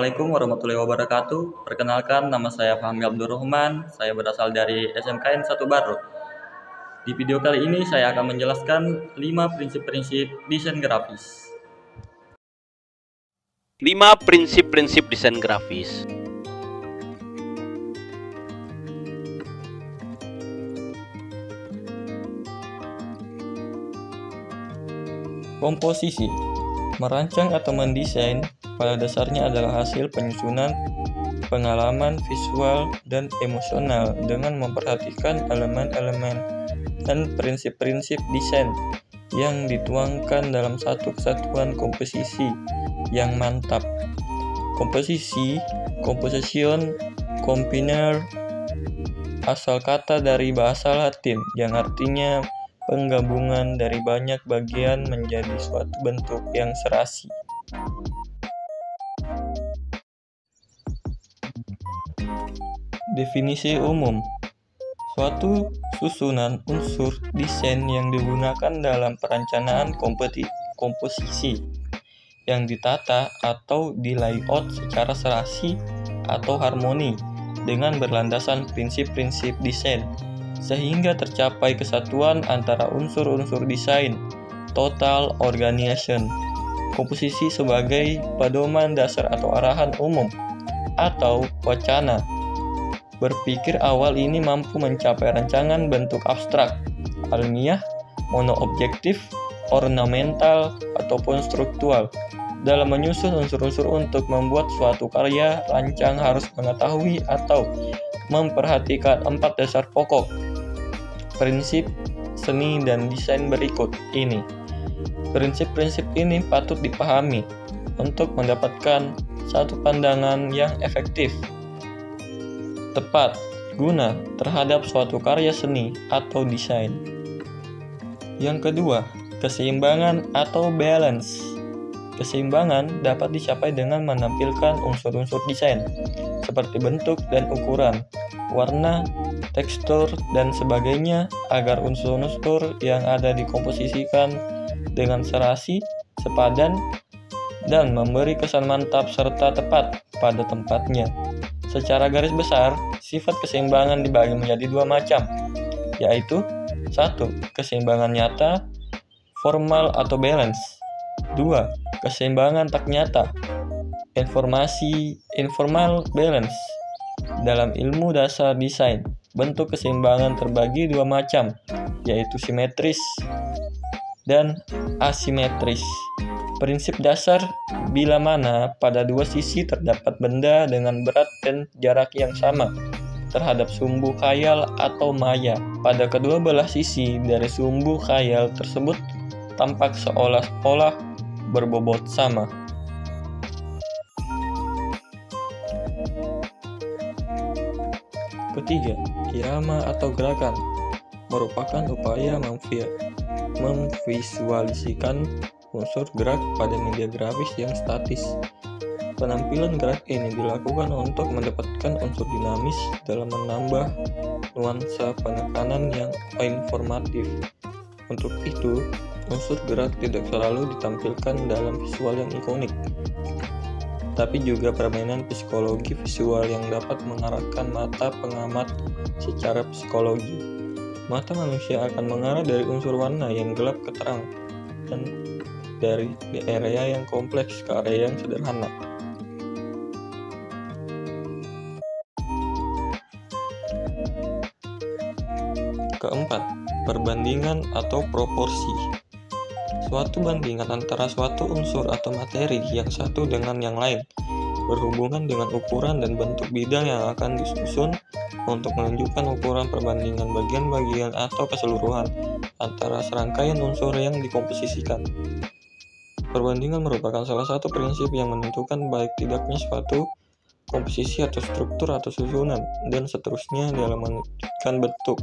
Assalamualaikum warahmatullahi wabarakatuh. Perkenalkan, nama saya Fahmi Abdurrahman. Saya berasal dari SMKN 1 Barut. Di video kali ini saya akan menjelaskan 5 prinsip-prinsip desain grafis. 5 prinsip-prinsip desain grafis. Komposisi. Merancang atau mendesain pada dasarnya adalah hasil penyusunan pengalaman visual dan emosional dengan memperhatikan elemen-elemen dan prinsip-prinsip desain yang dituangkan dalam satu kesatuan komposisi yang mantap. Komposisi, composition, combiner, asal kata dari bahasa Latin yang artinya penggabungan dari banyak bagian menjadi suatu bentuk yang serasi. Definisi umum. Suatu susunan unsur desain yang digunakan dalam perencanaan komposisi yang ditata atau di layout secara serasi atau harmoni dengan berlandasan prinsip-prinsip desain sehingga tercapai kesatuan antara unsur-unsur desain. Total organization. Komposisi sebagai pedoman dasar atau arahan umum atau wacana. Berpikir awal ini mampu mencapai rancangan bentuk abstrak, alamiah, monoobjektif, ornamental, ataupun struktural. Dalam menyusun unsur-unsur untuk membuat suatu karya, rancang harus mengetahui atau memperhatikan 4 dasar pokok prinsip seni dan desain berikut ini. Prinsip-prinsip ini patut dipahami untuk mendapatkan satu pandangan yang efektif, tepat guna terhadap suatu karya seni atau desain. Yang kedua, keseimbangan atau balance. Keseimbangan dapat dicapai dengan menampilkan unsur-unsur desain seperti bentuk dan ukuran, warna, tekstur, dan sebagainya agar unsur-unsur yang ada dikomposisikan dengan serasi, sepadan, dan memberi kesan mantap serta tepat pada tempatnya. Secara garis besar, sifat keseimbangan dibagi menjadi 2 macam, yaitu 1. Keseimbangan nyata, formal atau balance. 2. Keseimbangan tak nyata, informal balance. Dalam ilmu dasar desain, bentuk keseimbangan terbagi 2 macam, yaitu simetris dan asimetris. Prinsip dasar bila mana pada 2 sisi terdapat benda dengan berat dan jarak yang sama terhadap sumbu khayal atau maya. Pada kedua belah sisi dari sumbu khayal tersebut tampak seolah-olah berbobot sama. Ketiga, irama atau gerakan merupakan upaya memvisualisasikan unsur gerak pada media grafis yang statis. Penampilan gerak ini dilakukan untuk mendapatkan unsur dinamis dalam menambah nuansa penekanan yang informatif. Untuk itu, unsur gerak tidak selalu ditampilkan dalam visual yang ikonik, tapi juga permainan psikologi visual yang dapat mengarahkan mata pengamat secara psikologi. Mata manusia akan mengarah dari unsur warna yang gelap ke terang, dan dari area yang kompleks ke area yang sederhana. Keempat, perbandingan atau proporsi. Suatu bandingan antara suatu unsur atau materi yang satu dengan yang lain berhubungan dengan ukuran dan bentuk bidang yang akan disusun untuk menunjukkan ukuran perbandingan bagian-bagian atau keseluruhan antara serangkaian unsur yang dikomposisikan. Perbandingan merupakan salah satu prinsip yang menentukan baik tidaknya suatu komposisi atau struktur atau susunan, dan seterusnya dalam menunjukkan bentuk.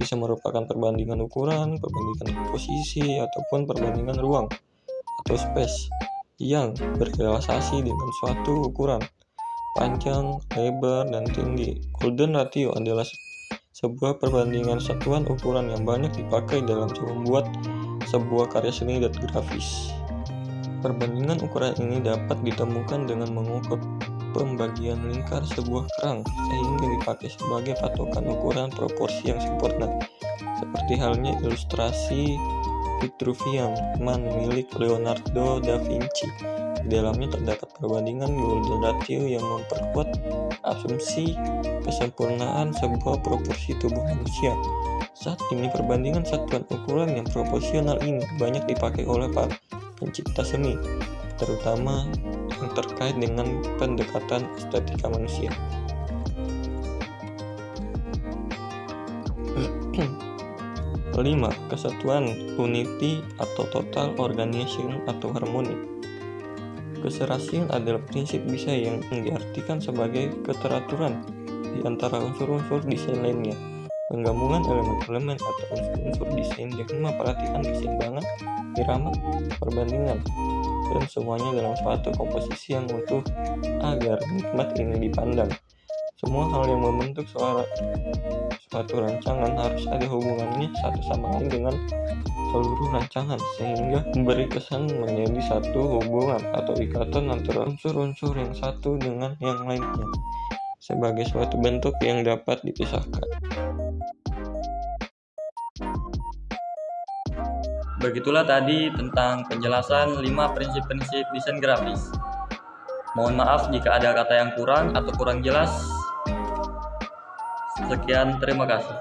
Bisa merupakan perbandingan ukuran, perbandingan posisi, ataupun perbandingan ruang atau space yang berrealisasi dengan suatu ukuran, panjang, lebar, dan tinggi. Golden ratio adalah sebuah perbandingan satuan ukuran yang banyak dipakai dalam membuat sebuah karya seni dan grafis. Perbandingan ukuran ini dapat ditemukan dengan mengukur pembagian lingkar sebuah kerang sehingga dipakai sebagai patokan ukuran proporsi yang sempurna. Seperti halnya ilustrasi Vitruvian Man milik Leonardo da Vinci. Di dalamnya terdapat perbandingan golden ratio yang memperkuat asumsi kesempurnaan sebuah proporsi tubuh manusia. Saat ini perbandingan satuan ukuran yang proporsional ini banyak dipakai oleh para pencipta seni, terutama yang terkait dengan pendekatan estetika manusia. 5. Kesatuan, unity atau total organization atau harmoni. Keserasian adalah prinsip bisa yang diartikan sebagai keteraturan di antara unsur-unsur desain lainnya. Penggabungan elemen-elemen atau unsur-unsur desain dengan memperhatikan keseimbangan, irama, perbandingan, dan semuanya dalam suatu komposisi yang utuh agar nikmat ini dipandang. Semua hal yang membentuk suatu rancangan harus ada hubungannya satu sama lain dengan seluruh rancangan, sehingga memberi kesan menjadi satu hubungan atau ikatan antara unsur-unsur yang satu dengan yang lainnya, sebagai suatu bentuk yang dapat dipisahkan. Begitulah tadi tentang penjelasan 5 prinsip-prinsip desain grafis. Mohon maaf jika ada kata yang kurang atau kurang jelas. Sekian, terima kasih.